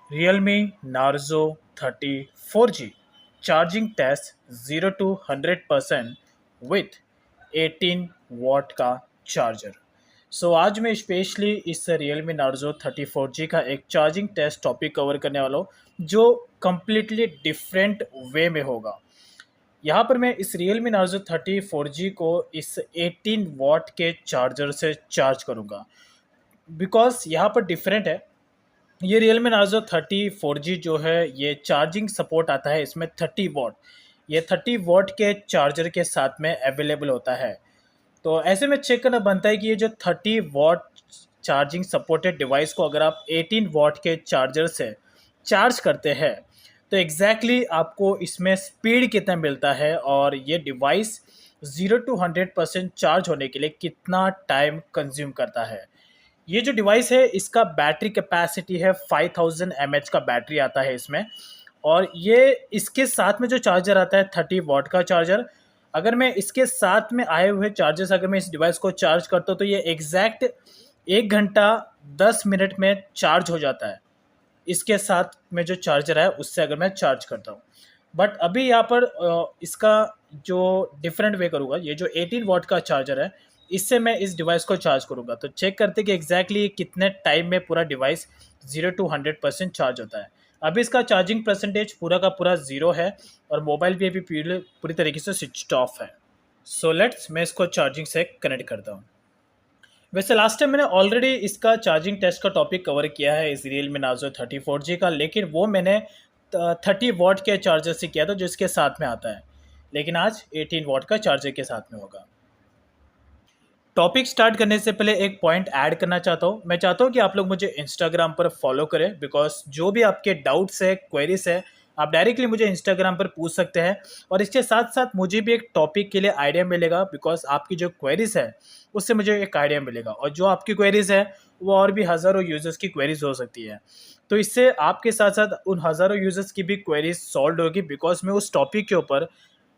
Realme Narzo 30 4G charging test 0 to 100% with 18 watt का charger. आज मैं स्पेशली इस Realme Narzo 30 4G का एक चार्जिंग टेस्ट टॉपिक कवर करने वाला हूँ जो कम्प्लीटली डिफरेंट वे में होगा। यहाँ पर मैं इस Realme Narzo 30 4G को इस 18 वॉट के चार्जर से चार्ज करूँगा बिकॉज यहाँ पर डिफरेंट है। ये Realme Narzo 30 4G जो है ये चार्जिंग सपोर्ट आता है इसमें 30 वॉट। ये 30 वॉट के चार्जर के साथ में अवेलेबल होता है। तो ऐसे में चेक करना बनता है कि ये जो 30 वॉट चार्जिंग सपोर्टेड डिवाइस को अगर आप 18 वॉट के चार्जर से चार्ज करते हैं तो एग्जैक्टली आपको इसमें स्पीड कितना मिलता है और ये डिवाइस 0 to 100% चार्ज होने के लिए कितना टाइम कंज्यूम करता है। ये जो डिवाइस है इसका बैटरी कैपेसिटी है 5000 mAh का बैटरी आता है इसमें। और ये इसके साथ में जो चार्जर आता है 30 वॉट का चार्जर, अगर मैं इसके साथ में आए हुए चार्जर्स अगर मैं इस डिवाइस को चार्ज करता हूँ तो ये एग्जैक्ट 1 घंटा 10 मिनट में चार्ज हो जाता है। इसके साथ में जो चार्जर है उससे अगर मैं चार्ज करता हूँ। बट अभी यहाँ पर इसका जो डिफरेंट वे करूँगा, ये जो 18 वॉट का चार्जर है इससे मैं इस डिवाइस को चार्ज करूँगा तो चेक करते कि एग्जैक्टली कितने टाइम में पूरा डिवाइस 0 to 100% चार्ज होता है। अभी इसका चार्जिंग परसेंटेज पूरा का पूरा 0 है और मोबाइल भी अभी पूरी पूरी तरीके से स्विच ऑफ है। सो लेट्स मैं इसको चार्जिंग से कनेक्ट करता हूँ। वैसे लास्ट टाइम मैंने ऑलरेडी इसका चार्जिंग टेस्ट का टॉपिक कवर किया है इस Realme Narzo 30 4G का, लेकिन वो मैंने 30 वॉट के चार्जर से किया था जो इसके साथ में आता है, लेकिन आज 18 वॉट का चार्जर के साथ में होगा। टॉपिक स्टार्ट करने से पहले एक पॉइंट ऐड करना चाहता हूँ। मैं चाहता हूँ कि आप लोग मुझे इंस्टाग्राम पर फॉलो करें बिकॉज जो भी आपके डाउट्स है, क्वेरीज है, आप डायरेक्टली मुझे इंस्टाग्राम पर पूछ सकते हैं और इसके साथ साथ मुझे भी एक टॉपिक के लिए आइडिया मिलेगा बिकॉज आपकी जो क्वेरीज है उससे मुझे एक आइडिया मिलेगा और जो आपकी क्वेरीज है वो और भी हज़ारों यूजर्स की क्वेरीज हो सकती है। तो इससे आपके साथ साथ उन हज़ारों यूजर्स की भी क्वेरीज सॉल्व होगी बिकॉज मैं उस टॉपिक के ऊपर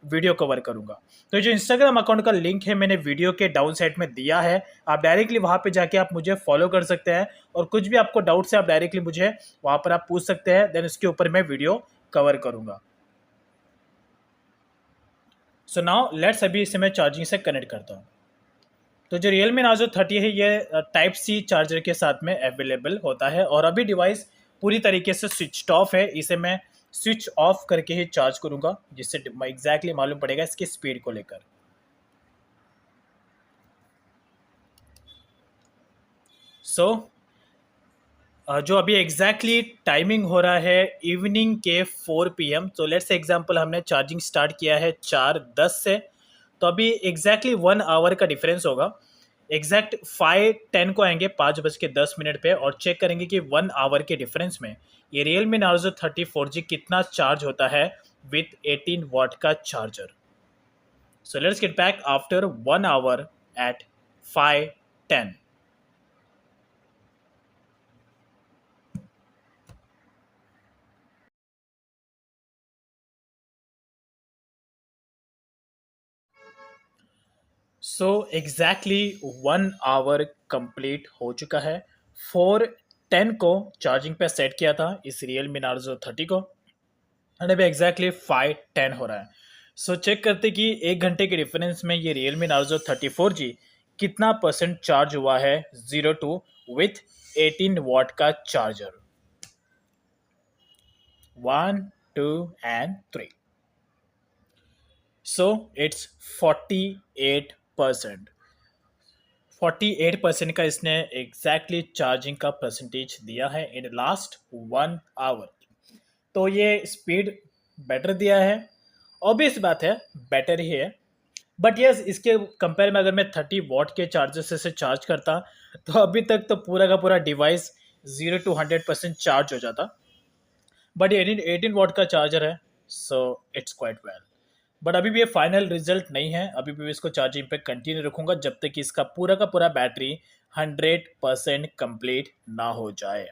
वीडियो कवर करूंगा। तो जो इंस्टाग्राम अकाउंट का लिंक है मैंने वीडियो के डाउन साइड में दिया है, आप डायरेक्टली वहां पे जाके आप मुझे फॉलो कर सकते हैं और कुछ भी आपको डाउट्स है आप डायरेक्टली मुझे वहां पर आप पूछ सकते हैं, देन उसके ऊपर मैं वीडियो कवर करूंगा। सो नाउ लेट्स अभी इसे मैं चार्जिंग से कनेक्ट करता हूँ। तो जो Realme Narzo 30 है ये टाइप सी चार्जर के साथ में अवेलेबल होता है और अभी डिवाइस पूरी तरीके से स्विच ऑफ है। इसे मैं स्विच ऑफ करके ही चार्ज करूंगा जिससे एग्जैक्टली मालूम पड़ेगा इसकी स्पीड को लेकर। सो जो अभी एग्जैक्टली टाइमिंग हो रहा है इवनिंग के 4 PM। तो लेट्स एग्जांपल हमने चार्जिंग स्टार्ट किया है 4:10 से, तो अभी एग्जैक्टली 1 आवर का डिफरेंस होगा। एग्जैक्ट 5:10 को आएंगे 5:10 पे और चेक करेंगे कि 1 आवर के डिफरेंस में ये Realme Narzo 30 4G कितना चार्ज होता है विथ 18 वॉट का charger. So let's get back after 1 hour at 5:10। So exactly 1 hour complete हो चुका है। 4:10 को चार्जिंग पे सेट किया था इस Realme Narzo 30 को एंड अभी एग्जैक्टली 5:10 हो रहा है। चेक करते कि 1 घंटे के डिफरेंस में ये Realme Narzo 30 4G कितना परसेंट चार्ज हुआ है 0 to विथ 18 वॉट का चार्जर। 1 2 एंड 3। So it's 48%। 48% का इसने एग्जैक्टली चार्जिंग का परसेंटेज दिया है इन लास्ट 1 आवर। तो ये स्पीड बेटर दिया है, ऑब्वियस बात है बेटर ही है। बट यस इसके कंपेयर में अगर मैं 30 वॉट के चार्जर से चार्ज करता तो अभी तक तो पूरा का पूरा डिवाइस 0 to 100% चार्ज हो जाता। बट ये 18 वॉट का चार्जर है so it's quite well. But अभी भी ये फाइनल रिजल्ट नहीं है, अभी भी इसको चार्जिंग पे कंटिन्यू रखूंगा जब तक कि इसका पूरा का पूरा बैटरी 100% कंप्लीट ना हो जाए।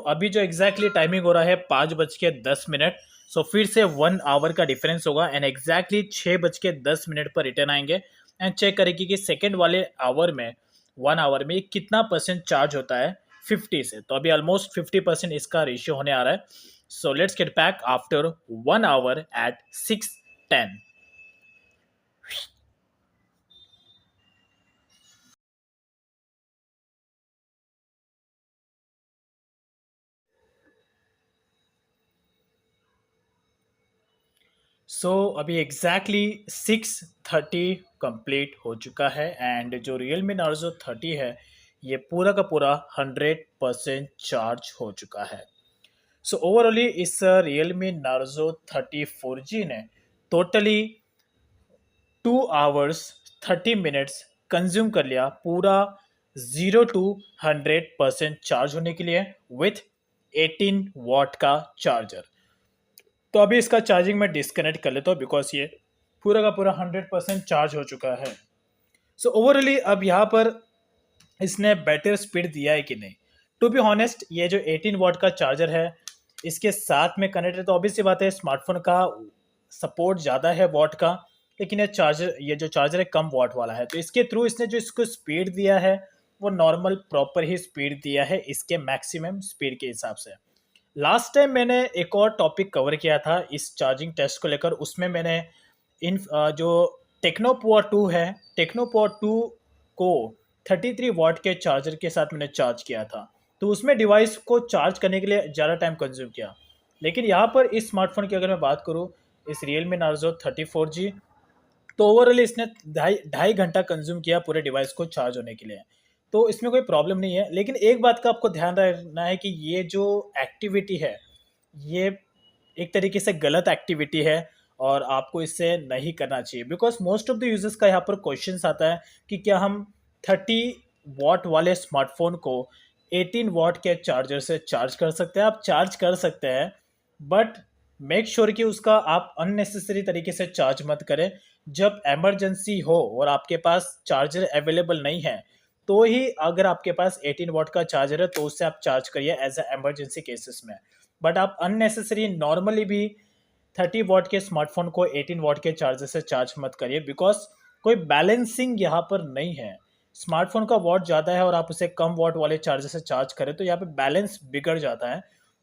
अभी जो एग्जैक्टली टाइमिंग हो रहा है 5:10। फिर से 1 आवर का डिफरेंस होगा एंड एग्जैक्टली 6:10 पर रिटर्न आएंगे एंड चेक करेंगे कि सेकेंड वाले आवर में 1 आवर में कितना परसेंट चार्ज होता है 50 से। तो अभी ऑलमोस्ट 50% इसका रेशियो होने आ रहा है। So let's get back after 1 hour at 6:10। So अभी एग्जैक्टली 6:30 कंप्लीट हो चुका है एंड जो रियल मी नार्जो 30 है ये पूरा का पूरा 100% चार्ज हो चुका है। सो ओवरऑली इस रियल मी नार्जो 30 4G ने टोटली 2 आवर्स 30 मिनट्स कंज्यूम कर लिया पूरा 0 to 100% चार्ज होने के लिए विथ 18 वॉट का चार्जर। तो अभी इसका चार्जिंग मैं डिस्कनेक्ट कर लेता हूँ बिकॉज ये पूरा का पूरा 100% चार्ज हो चुका है। सो ओवरऑली अब यहाँ पर इसने बेटर स्पीड दिया है कि नहीं। टू बी हॉनेस्ट ये जो 18 वॉट का चार्जर है इसके साथ में कनेक्ट है तो ऑब्वियस सी बात है स्मार्टफोन का सपोर्ट ज़्यादा है वॉट का, लेकिन ये जो चार्जर है कम वॉट वाला है। तो इसके थ्रू इसने जो इसको स्पीड दिया है वो नॉर्मल प्रॉपर ही स्पीड दिया है इसके मैक्सिमम स्पीड के हिसाब से। लास्ट टाइम मैंने एक और टॉपिक कवर किया था इस चार्जिंग टेस्ट को लेकर, उसमें मैंने जो टेक्नो पावर 2 है, टेक्नो पावर 2 को 33 वॉट के चार्जर के साथ मैंने चार्ज किया था। तो उसमें डिवाइस को चार्ज करने के लिए ज़्यादा टाइम कंज्यूम किया। लेकिन यहाँ पर इस स्मार्टफोन की अगर मैं बात करूँ, इस रियल मी नार्जो 30 4G, तो ओवरऑल इसने ढाई ढाई घंटा कंज्यूम किया पूरे डिवाइस को चार्ज होने के लिए। तो इसमें कोई प्रॉब्लम नहीं है, लेकिन एक बात का आपको ध्यान रखना है कि ये जो एक्टिविटी है ये एक तरीके से गलत एक्टिविटी है और आपको इससे नहीं करना चाहिए। Because most of the users का यहाँ पर क्वेश्चन आता है कि क्या हम 30 वॉट वाले स्मार्टफोन को 18 वॉट के चार्जर से चार्ज कर सकते हैं। आप चार्ज कर सकते हैं बट मेक श्योर कि उसका आप अननेसेसरी तरीके से चार्ज मत करें। जब इमरजेंसी हो और आपके पास चार्जर अवेलेबल नहीं है तो ही अगर आपके पास 18 वॉट का चार्जर है तो उससे आप चार्ज करिए एज ए एमरजेंसी केसेस में। बट आप अननेसेसरी नॉर्मली भी 30 वॉट के स्मार्टफोन को 18 वॉट के चार्जर से चार्ज मत करिए बिकॉज कोई बैलेंसिंग यहाँ पर नहीं है। स्मार्टफोन का वॉट ज़्यादा है और आप उसे कम वॉट वाले चार्जर से चार्ज करें तो यहाँ पे बैलेंस बिगड़ जाता है।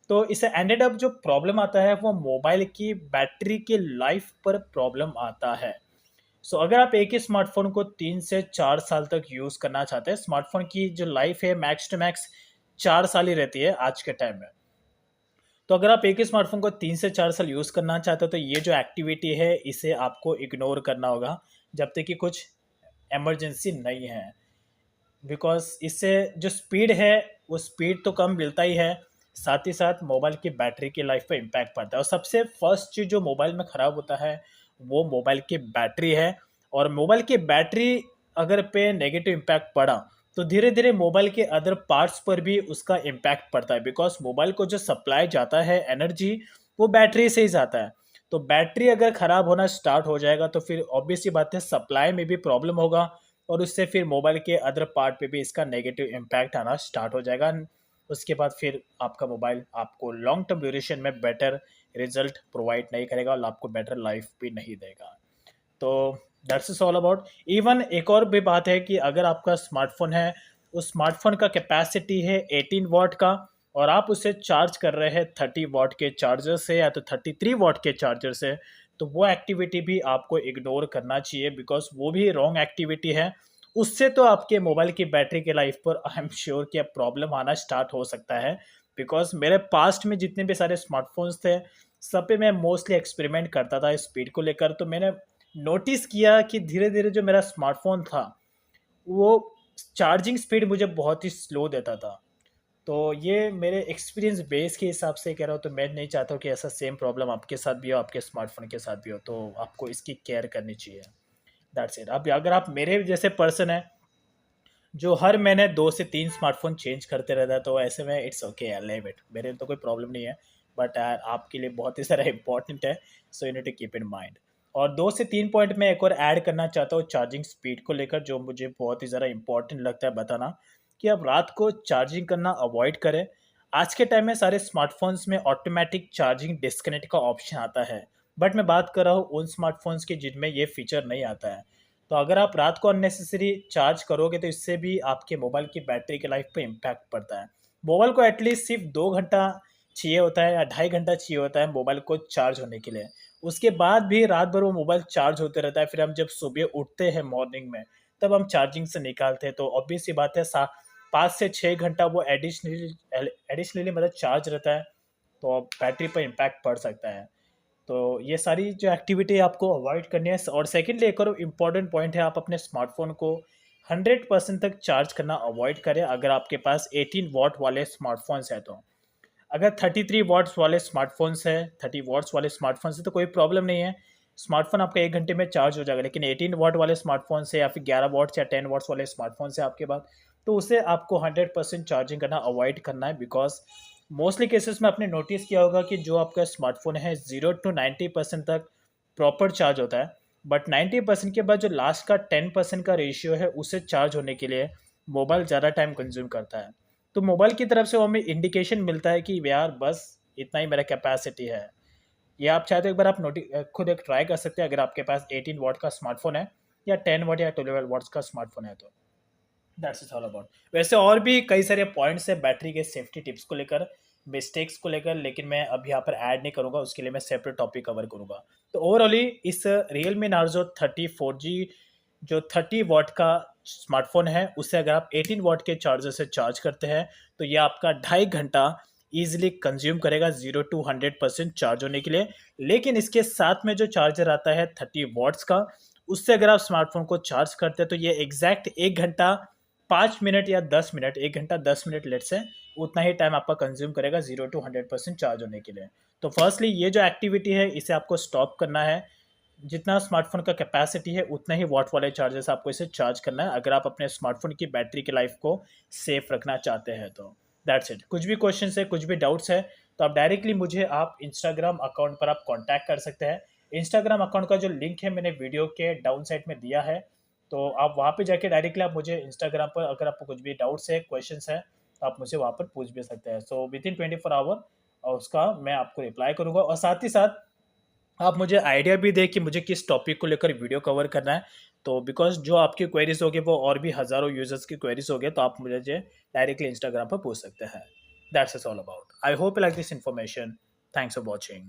तो इसे एंडेड अप जो प्रॉब्लम आता है वो मोबाइल की बैटरी की लाइफ पर प्रॉब्लम आता है। सो अगर आप एक ही स्मार्टफोन को 3 से 4 साल तक यूज़ करना चाहते हैं, स्मार्टफोन की जो लाइफ है मैक्स टू मैक्स 4 साल ही रहती है आज के टाइम में। तो अगर आप एक ही स्मार्टफोन को 3 से 4 साल यूज़ करना चाहते हो तो ये जो एक्टिविटी है इसे आपको इग्नोर करना होगा जब तक कि कुछ इमरजेंसी नहीं है। बिकॉज इससे जो स्पीड है वो स्पीड तो कम मिलता ही है, साथ ही साथ मोबाइल की बैटरी की लाइफ पे इम्पैक्ट पड़ता है। और सबसे फर्स्ट चीज़ जो मोबाइल में ख़राब होता है वो मोबाइल की बैटरी है। और मोबाइल की बैटरी अगर पे नेगेटिव इम्पैक्ट पड़ा तो धीरे धीरे मोबाइल के अदर पार्ट्स पर भी उसका इम्पैक्ट पड़ता है। बिकॉज मोबाइल को जो सप्लाई जाता है एनर्जी वो बैटरी से ही जाता है। तो बैटरी अगर ख़राब होना स्टार्ट हो जाएगा तो फिर ऑब्वियस सी बात है सप्लाई में भी प्रॉब्लम होगा और उससे फिर मोबाइल के अदर पार्ट पे भी इसका नेगेटिव इम्पैक्ट आना स्टार्ट हो जाएगा। उसके बाद फिर आपका मोबाइल आपको लॉन्ग टर्म ड्यूरेशन में बेटर रिजल्ट प्रोवाइड नहीं करेगा और आपको बेटर लाइफ भी नहीं देगा। तो that's is all about. Even एक और भी बात है कि अगर आपका स्मार्टफोन है उस स्मार्टफोन का कैपेसिटी है 18 वॉट का और आप उसे चार्ज कर रहे हैं 30 वॉट के चार्जर से या तो 33 वॉट के चार्जर से, तो वो एक्टिविटी भी आपको इग्नोर करना चाहिए बिकॉज वो भी रॉन्ग एक्टिविटी है। उससे तो आपके मोबाइल की बैटरी के लाइफ पर आई एम श्योर कि अब प्रॉब्लम आना स्टार्ट हो सकता है। बिकॉज मेरे पास्ट में जितने भी सारे स्मार्टफोन्स थे सब पे मैं मोस्टली एक्सपेरिमेंट करता था स्पीड को लेकर, तो मैंने नोटिस किया कि धीरे धीरे जो मेरा स्मार्टफोन था वो चार्जिंग स्पीड मुझे बहुत ही स्लो देता था। तो ये मेरे एक्सपीरियंस बेस के हिसाब से कह रहा हूँ। तो मैं नहीं चाहता हूँ कि ऐसा सेम प्रॉब्लम आपके साथ भी हो, आपके स्मार्टफोन के साथ भी हो, तो आपको इसकी केयर करनी चाहिए। That's it. अब अगर आप मेरे जैसे पर्सन है जो हर महीने 2 से 3 स्मार्टफोन चेंज करते रहता है तो ऐसे में इट्स ओके यार, लिव इट, मेरे लिए तो कोई प्रॉब्लम नहीं है। बट यार आपके लिए बहुत ही सारा इंपॉर्टेंट है, so you need to keep in mind. और 2 से 3 पॉइंट मैं एक और ऐड करना चाहता हूँ चार्जिंग स्पीड को लेकर जो मुझे बहुत ही ज़्यादा इंपॉर्टेंट लगता है बताना, कि आप रात को चार्जिंग करना अवॉइड करें। आज के टाइम में सारे स्मार्टफोन्स में ऑटोमेटिक चार्जिंग डिस्कनेक्ट का ऑप्शन आता है, बट मैं बात कर रहा हूँ उन स्मार्टफोन्स की जिनमें ये फीचर नहीं आता है। तो अगर आप रात को अननेसेसरी चार्ज करोगे तो इससे भी आपके मोबाइल की बैटरी के लाइफ पे इम्पैक्ट पड़ता है। मोबाइल को एटलीस्ट सिर्फ 2 घंटा चाहिए होता है या 2.5 घंटा चाहिए होता है मोबाइल को चार्ज होने के लिए। उसके बाद भी रात भर वो मोबाइल चार्ज होते रहता है, फिर हम जब सुबह उठते हैं मॉर्निंग में, तब हम चार्जिंग से निकालते हैं, तो ऑब्वियस सी बात है 5 से 6 घंटा वो एडिशनली मतलब चार्ज रहता है, तो बैटरी पर इम्पैक्ट पड़ सकता है। तो ये सारी जो एक्टिविटी आपको अवॉइड करनी है। और सेकेंडली एक और इम्पॉर्टेंट पॉइंट है, आप अपने स्मार्टफोन को 100% तक चार्ज करना अवॉइड करें अगर आपके पास 18 वॉट वाले स्मार्टफोन्स हैं तो। अगर 33 वॉट्स वाले स्मार्टफोन्स है 30 वॉट्स वाले स्मार्टफोन्स है तो कोई प्रॉब्लम नहीं है, स्मार्टफोन आपका 1 घंटे में चार्ज हो जाएगा। लेकिन 18 वॉट वाले स्मार्टफोन से या फिर 11 वॉट्स या 10 वॉट्स वाले स्मार्टफोन से आपके पास, तो उसे आपको 100% चार्जिंग करना अवॉइड करना है। बिकॉज मोस्टली केसेस में आपने नोटिस किया होगा कि जो आपका स्मार्टफोन है 0 to 90% तक प्रॉपर चार्ज होता है, बट 90% के बाद जो लास्ट का 10% का रेशियो है उसे चार्ज होने के लिए मोबाइल ज़्यादा टाइम कंज्यूम करता है। तो मोबाइल की तरफ से वो हमें इंडिकेशन मिलता है कि यार बस इतना ही मेरा कैपेसिटी है। ये आप चाहे तो एक बार आप खुद एक ट्राई कर सकते हैं अगर आपके पास 18 वॉट का स्मार्टफोन है या 10 वॉट या 12 वॉट्स का स्मार्टफोन है तो। That's it all about. वैसे और भी कई सारे पॉइंट्स है बैटरी के सेफ्टी टिप्स को लेकर, मिस्टेक्स को लेकर, लेकिन मैं अब यहाँ पर ऐड नहीं करूँगा, उसके लिए मैं सेपरेट टॉपिक कवर करूँगा। तो ओवरऑली इस रियलमी नार्जो 30 4G जो 30 वॉट का स्मार्टफोन है उसे अगर आप 18 वॉट के चार्जर से चार्ज करते हैं तो ये आपका 2.5 घंटा ईजिली कंज्यूम करेगा 0 to 100% चार्ज होने के लिए। लेकिन इसके साथ में जो चार्जर आता है 30 वॉट्स का, उससे अगर आप स्मार्टफोन को चार्ज करते हैं तो ये एग्जैक्ट 1 घंटा 5 मिनट या 10 मिनट, 1 घंटा 10 मिनट लेट से उतना ही टाइम आपका कंज्यूम करेगा 0 to 100% चार्ज होने के लिए। तो फर्स्टली ये जो एक्टिविटी है इसे आपको स्टॉप करना है। जितना स्मार्टफोन का कैपेसिटी है उतना ही वॉट वाले चार्जर से आपको इसे चार्ज करना है अगर आप अपने स्मार्टफोन की बैटरी की लाइफ को सेफ रखना चाहते हैं तो। That's it. कुछ भी क्वेश्चन है, कुछ भी डाउट्स है, तो आप डायरेक्टली मुझे आप इंस्टाग्राम अकाउंट पर आप कॉन्टैक्ट कर सकते हैं। इंस्टाग्राम अकाउंट का जो लिंक है मैंने वीडियो के डाउन साइड में दिया है, तो आप वहाँ पे जाके डायरेक्टली आप मुझे इंस्टाग्राम पर अगर आपको कुछ भी डाउट्स है, क्वेश्चंस है, तो आप मुझे वहाँ पर पूछ भी सकते हैं। सो विद इन 24 आवर और उसका मैं आपको रिप्लाई करूँगा। और साथ ही साथ आप मुझे आइडिया भी दें कि मुझे किस टॉपिक को लेकर वीडियो कवर करना है। तो बिकॉज जो आपकी क्वेरीज होगी वो और भी हज़ारों यूजर्स की क्वेरीज होगी, तो आप मुझे डायरेक्टली इंस्टाग्राम पर पूछ सकते हैं। That's is all about. I hope you like this information. Thanks for watching.